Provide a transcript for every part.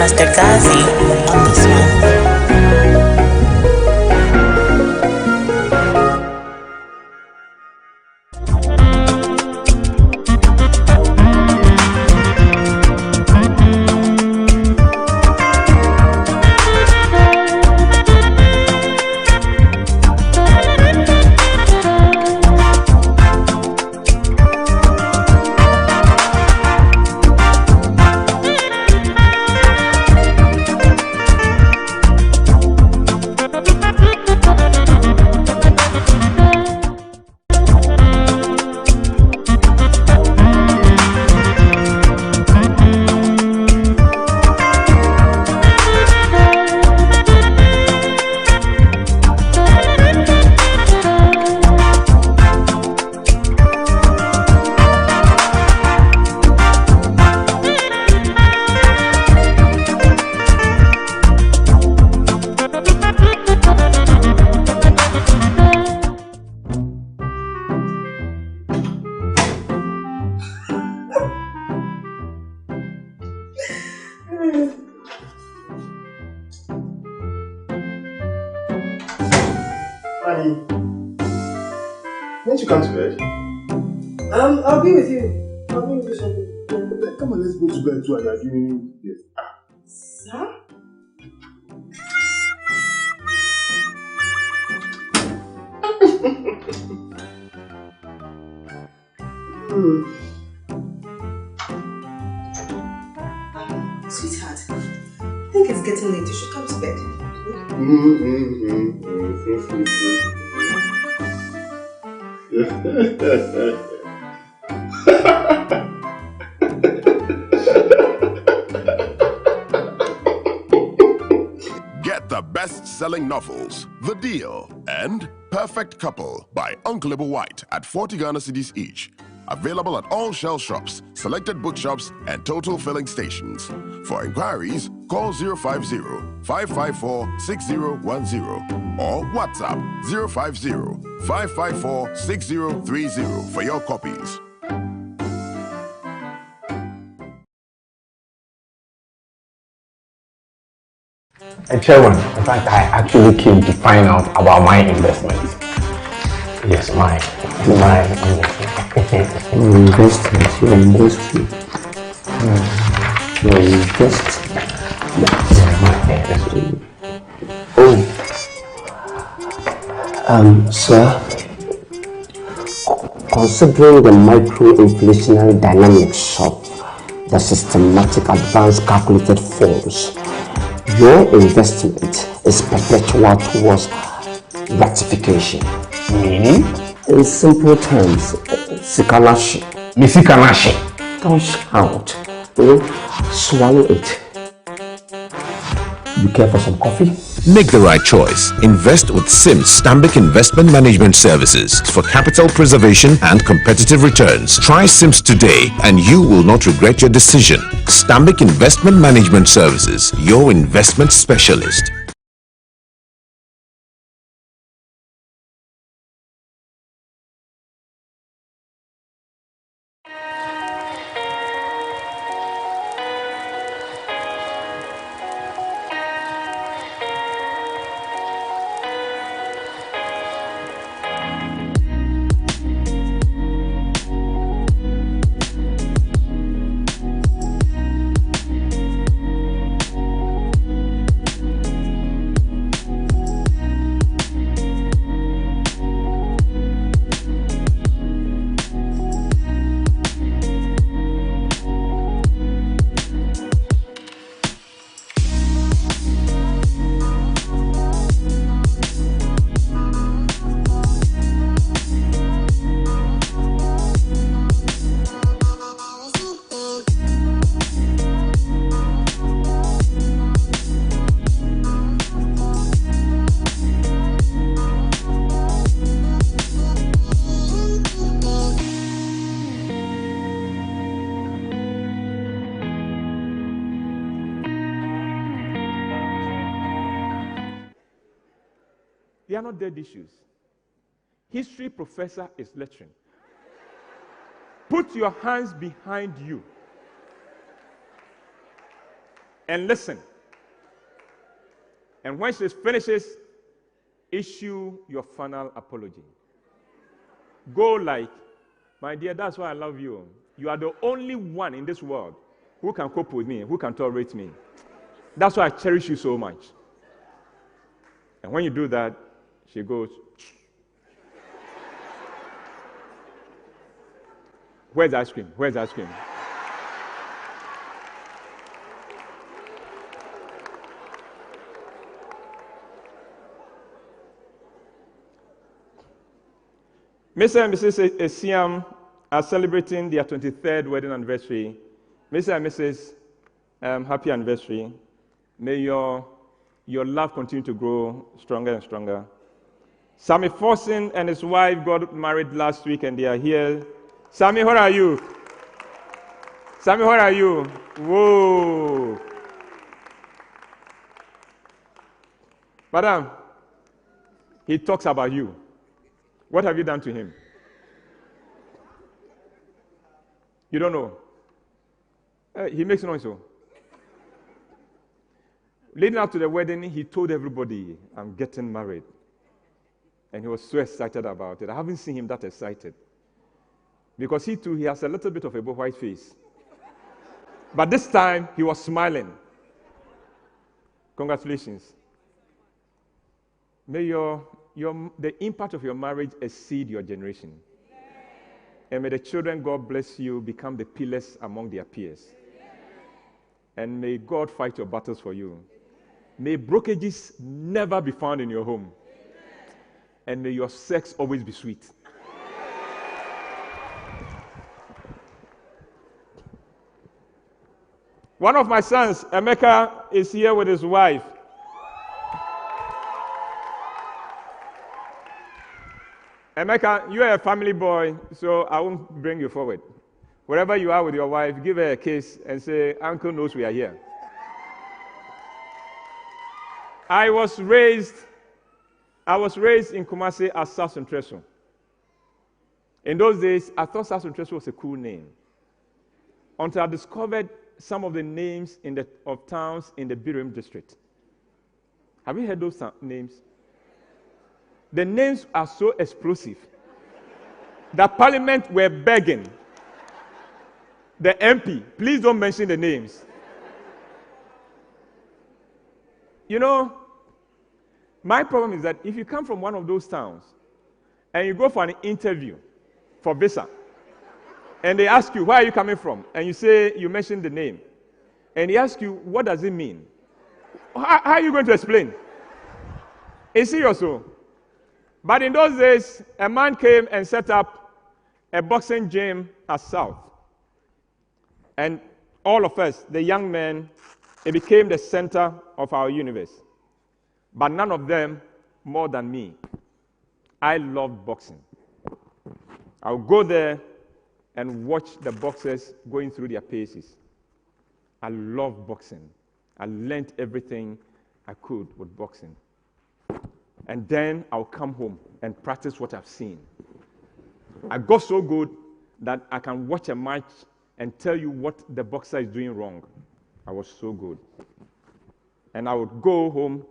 Master Gazi on this one. Won't you come to bed? I'll be with you. I'll be with you something. Come on, let's go to bed too and you're doing this. Sir? Sweetheart, I think it's getting late. You should come to bed. Get the best-selling novels, The Deal, and Perfect Couple by Uncle Whyte at 40 Ghana cedis each. Available at all Shell shops, selected bookshops, and total filling stations. For inquiries, call 050-554-6010 or WhatsApp 050-554-6030 for your copies. Chairman, in fact, I actually came to find out about my investments. Yes, my investment. You're investing. You're investing. Sir, considering the micro-inflationary dynamics of the systematic advanced calculated forms, your investment is perpetual towards ratification. meaning? In simple terms, Sikanashi. Misikanashi. Don't shout. Swallow it. You care for some coffee? Make the right choice. Invest with SIMS Stanbic Investment Management Services for capital preservation and competitive returns. Try SIMS today and you will not regret your decision. Stanbic Investment Management Services, your investment specialist. They are not dead issues. History professor is lecturing. Put your hands behind you. and listen. And when she finishes, issue your final apology. Go like, my dear, that's why I love you. You are the only one in this world who can cope with me, who can tolerate me. That's why I cherish you so much. And when you do that, she goes, where's the ice cream? Where's the ice cream? Mr. and Mrs. Esiam are celebrating their 23rd wedding anniversary. Mr. and Mrs., happy anniversary. May your love continue to grow stronger and stronger. Sammy Forson and his wife got married last week and they are here. Sammy, where are you? Sammy, where are you? Whoa. Madam, he talks about you. What have you done to him? You don't know. He makes noise. So. Leading up to the wedding, he told everybody, I'm getting married. And he was so excited about it. I haven't seen him that excited. Because he too, he has a little bit of a Whyte face. But this time, he was smiling. Congratulations. May the impact of your marriage exceed your generation. And may the children God bless you become the pillars among their peers. And may God fight your battles for you. May brokerages never be found in your home. And may your sex always be sweet. One of my sons, Emeka, is here with his wife. Emeka, you are a family boy, so I won't bring you forward. Wherever you are with your wife, give her a kiss and say, Uncle knows we are here. I was raised in Kumasi as Sassuntreso. In those days, I thought Sassuntreso was a cool name. Until I discovered some of the names of towns in the Birim district. Have you heard those names? The names are so explosive. The parliament were begging the MP, please don't mention the names. You know, my problem is that if you come from one of those towns and you go for an interview for visa, and they ask you, where are you coming from? And you say, you mentioned the name. And they ask you, what does it mean? How are you going to explain? It's serious. But in those days, a man came and set up a boxing gym at South. And all of us, the young men, it became the center of our universe. But none of them more than me. I loved boxing. I would go there and watch the boxers going through their paces. I loved boxing. I learned everything I could with boxing. And then I'll come home and practice what I've seen. I got so good that I can watch a match and tell you what the boxer is doing wrong. I was so good. And I would go home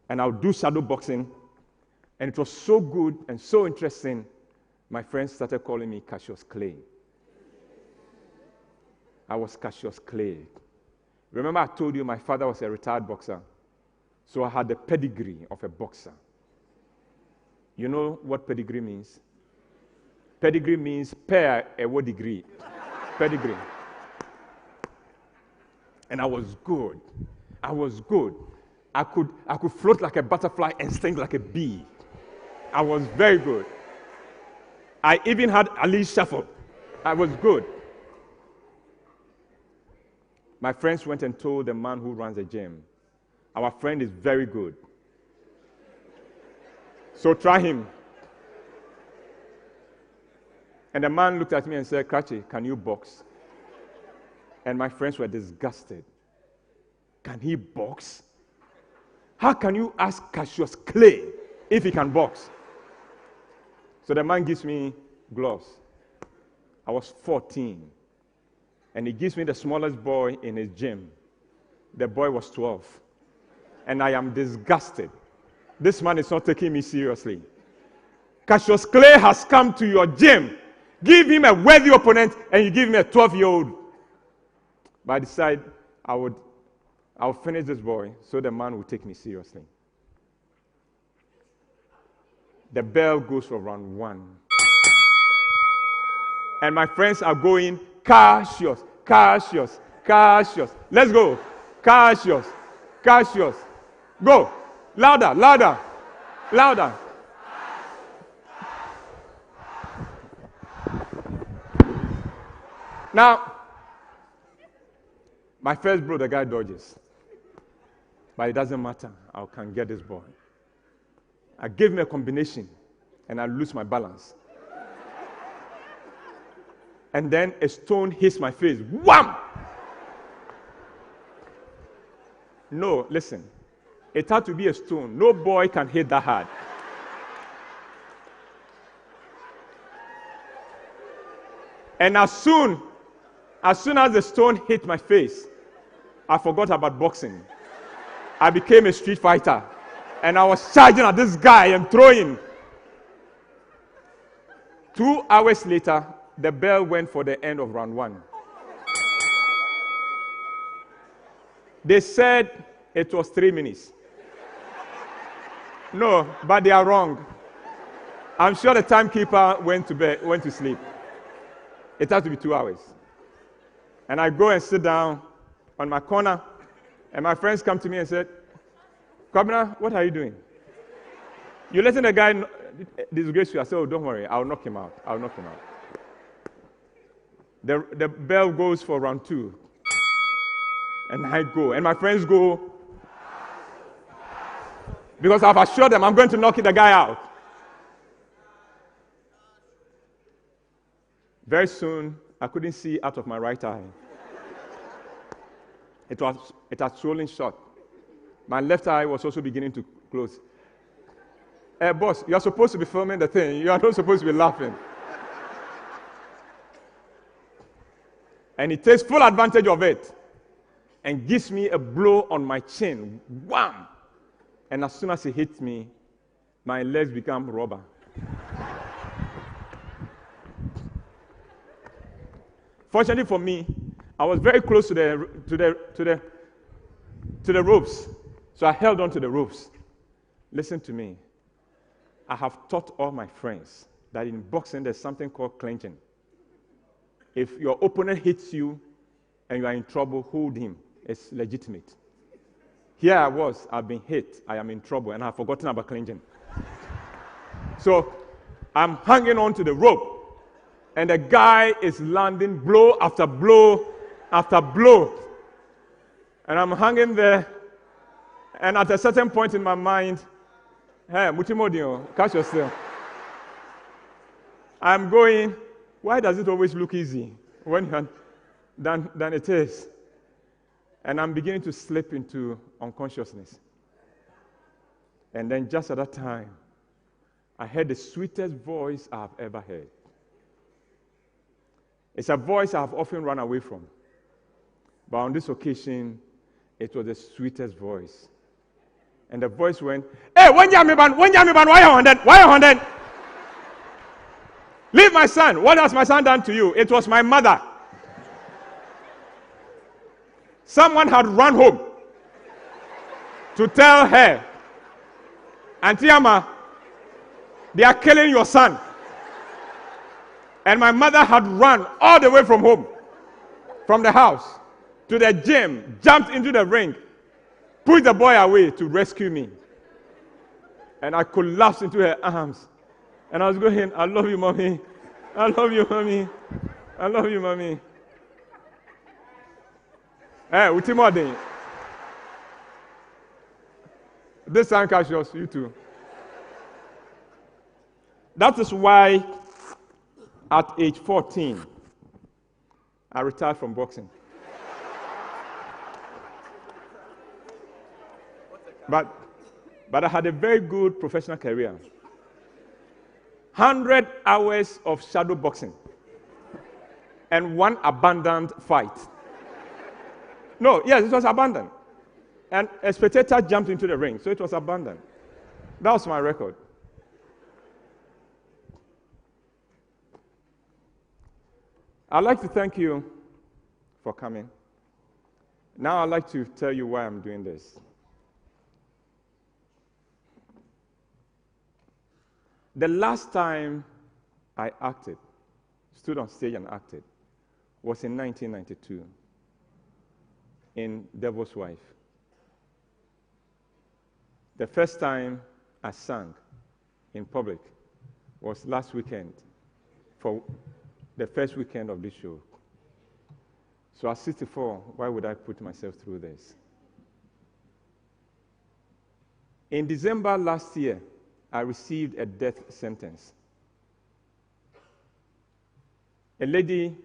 and I would do shadow boxing. And it was so good and so interesting, my friends started calling me Cassius Clay. I was Cassius Clay. Remember I told you my father was a retired boxer. So I had the pedigree of a boxer. You know what pedigree means? Pedigree means per a degree. Pedigree. And I was good. I was good. I could float like a butterfly and sting like a bee. I was very good. I even had Ali Shuffle. I was good. My friends went and told the man who runs the gym, our friend is very good. So try him. And the man looked at me and said, Krachi, can you box? And my friends were disgusted. Can he box? How can you ask Cassius Clay if he can box? So the man gives me gloves. I was 14. And he gives me the smallest boy in his gym. The boy was 12. And I am disgusted. This man is not taking me seriously. Cassius Clay has come to your gym. Give him a worthy opponent, and you give him a 12-year-old. But I decided I'll finish this boy so the man will take me seriously. The bell goes for round 1. And my friends are going, Cassius, Cassius, Cassius. Let's go. Cassius, Cassius. Go. Louder, louder, louder. Now, my first blow, the guy dodges. But it doesn't matter. I can get this boy. I gave him a combination, and I lose my balance. And then a stone hits my face. Wham! No, listen. It had to be a stone. No boy can hit that hard. And as soon as the stone hit my face, I forgot about boxing. I became a street fighter. And I was charging at this guy and throwing. 2 hours later, the bell went for the end of round 1. They said it was 3 minutes. No, but they are wrong. I'm sure the timekeeper went to sleep. It had to be 2 hours. And I go and sit down on my corner, and my friends come to me and said, Kwabena, what are you doing? You letting the guy disgrace you. I said, oh, don't worry, I'll knock him out. I'll knock him out. The bell goes for round 2. And I go, and my friends go, because I've assured them I'm going to knock the guy out. Very soon, I couldn't see out of my right eye. It had swollen shut. My left eye was also beginning to close. Boss, you are supposed to be filming the thing. You are not supposed to be laughing. And he takes full advantage of it and gives me a blow on my chin. Wham! And as soon as he hits me, my legs become rubber. Fortunately for me, I was very close to the ropes. So I held on to the ropes. Listen to me. I have taught all my friends that in boxing there's something called clenching. If your opponent hits you and you are in trouble, hold him. It's legitimate. Here I was, I've been hit, I am in trouble, and I've forgotten about clenching. So I'm hanging on to the rope, and the guy is landing blow after blow after blow. And I'm hanging there, and at a certain point in my mind, hey, Mutimodio, catch yourself. I'm going, why does it always look easy than it is? And I'm beginning to slip into unconsciousness. And then just at that time, I heard the sweetest voice I've ever heard. It's a voice I've often run away from. But on this occasion, it was the sweetest voice. And the voice went, hey, why are you on that? Why are you on that? Leave my son. What has my son done to you? It was my mother. Someone had run home to tell her, Auntie Amma, they are killing your son. And my mother had run all the way from home, from the house, to the gym, jumped into the ring, pushed the boy away to rescue me. And I collapsed into her arms. And I was going, I love you, mommy. I love you, mommy. I love you, mommy. Hey, Utimodi. This time, Cassius, you too. That is why at age 14, I retired from boxing. But I had a very good professional career. 100 hours of shadow boxing and one abandoned fight. No, yes, it was abandoned. And a spectator jumped into the ring, so it was abandoned. That was my record. I'd like to thank you for coming. Now I'd like to tell you why I'm doing this. The last time I acted, stood on stage and acted, was in 1992 in Devil's Wife. The first time I sang in public was last weekend for the first weekend of this show. So at 64, why would I put myself through this? In December last year, I received a death sentence. A lady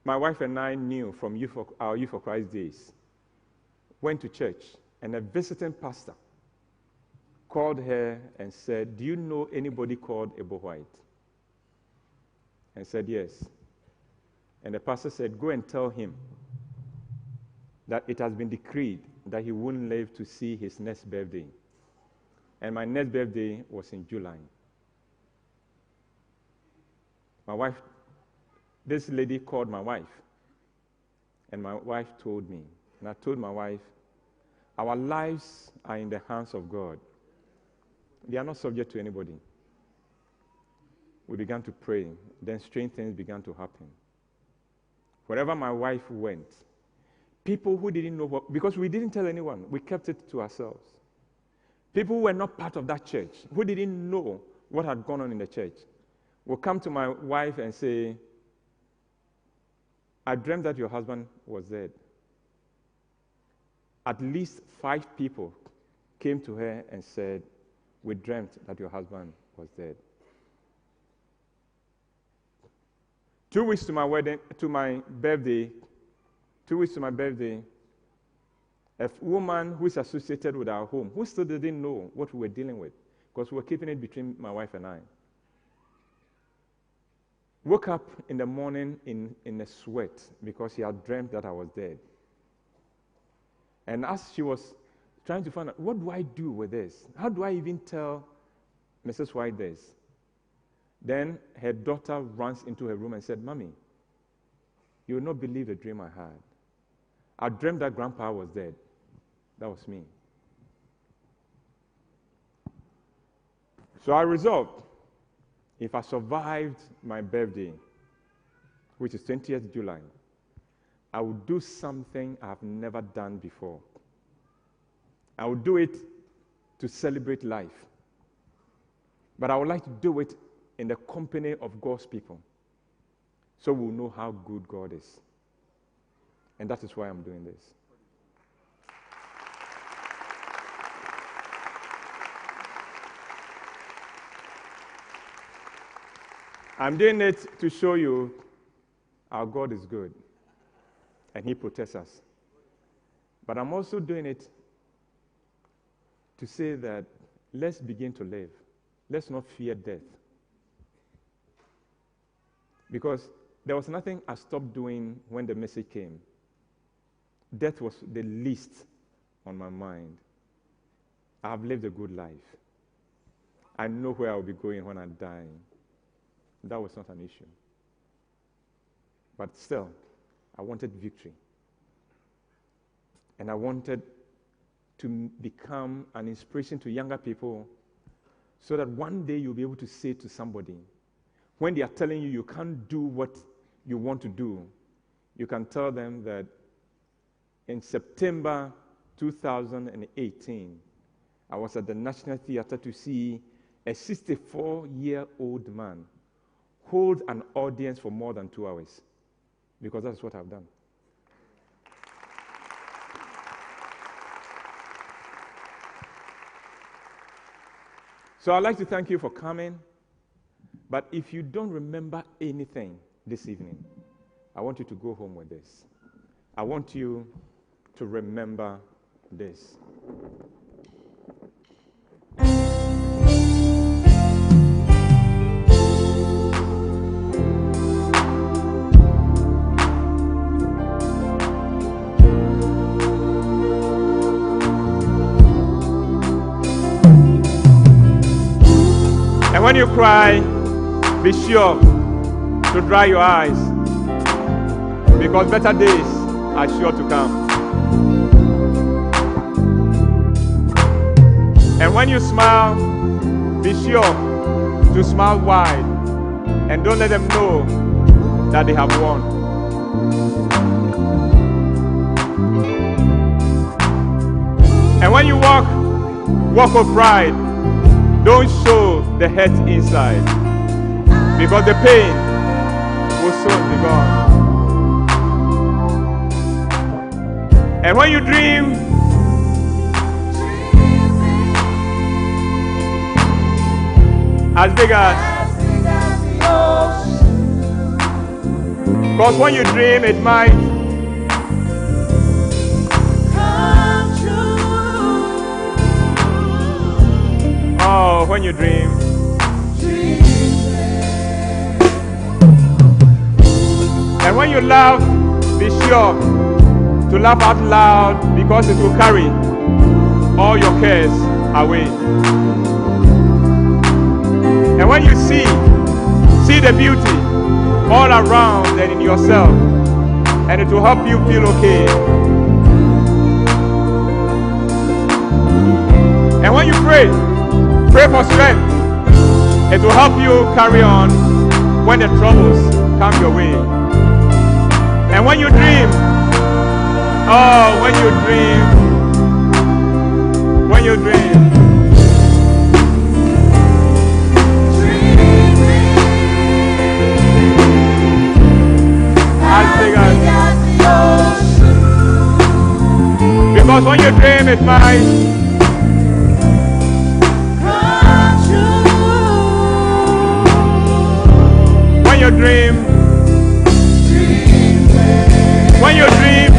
my wife and I knew from our Youth for Christ days went to church, and a visiting pastor called her and said, "Do you know anybody called Whyte?" And said, "Yes." And the pastor said, "Go and tell him that it has been decreed that he wouldn't live to see his next birthday." And my next birthday was in July. This lady called my wife, and my wife told me, and I told my wife, our lives are in the hands of God. They are not subject to anybody. We began to pray. Then strange things began to happen. Wherever my wife went, people who didn't know because we didn't tell anyone, we kept it to ourselves. People who were not part of that church, who didn't know what had gone on in the church, would come to my wife and say, "I dreamt that your husband was dead." At least 5 people came to her and said, "We dreamt that your husband was dead." 2 weeks to my birthday, a woman who is associated with our home, who still didn't know what we were dealing with, because we were keeping it between my wife and I, woke up in the morning in a sweat because she had dreamt that I was dead. And as she was trying to find out, what do I do with this? How do I even tell Mrs. Whyte this? Then her daughter runs into her room and said, "Mommy, you will not believe the dream I had. I dreamt that Grandpa was dead." That was me. So I resolved, if I survived my birthday, which is 20th July, I would do something I have never done before. I would do it to celebrate life. But I would like to do it in the company of God's people, so we'll know how good God is. And that is why I'm doing this. I'm doing it to show you our God is good, and He protects us. But I'm also doing it to say that let's begin to live. Let's not fear death. Because there was nothing I stopped doing when the message came. Death was the least on my mind. I have lived a good life. I know where I'll be going when I die. That was not an issue. But still, I wanted victory. And I wanted to become an inspiration to younger people so that one day you'll be able to say to somebody, when they are telling you you can't do what you want to do, you can tell them that in September 2018, I was at the National Theatre to see a 64-year-old man hold an audience for more than 2 hours, because that's what I've done. So I'd like to thank you for coming, but if you don't remember anything this evening, I want you to go home with this. I want you to remember this. when you cry, be sure to dry your eyes, because better days are sure to come. And when you smile, be sure to smile wide, and don't let them know that they have won. And when you walk with pride, don't show the hurt inside, because the pain will soon be gone. And when you dream, as big as the ocean, because when you dream, it might come true. Oh, when you dream. And when you laugh, be sure to laugh out loud, because it will carry all your cares away. And when you see the beauty all around and in yourself, and it will help you feel okay. And when you pray for strength. It will help you carry on when the troubles come your way. And when you dream, oh, when you dream, because when you dream, it might come true. When you dream, when you dream,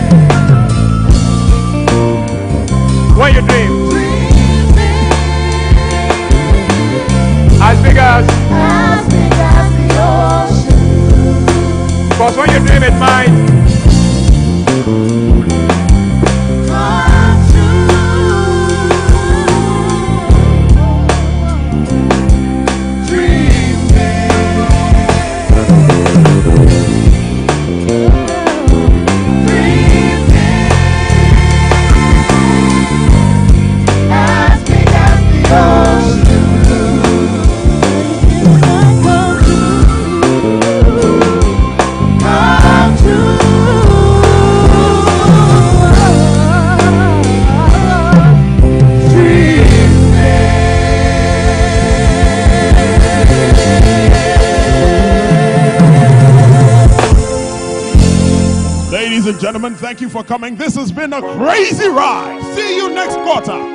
when you dream, as big as the ocean. Because when you dream, it might come true. As big as the ocean. Ladies and gentlemen, thank you for coming. This has been a crazy ride. See you next quarter.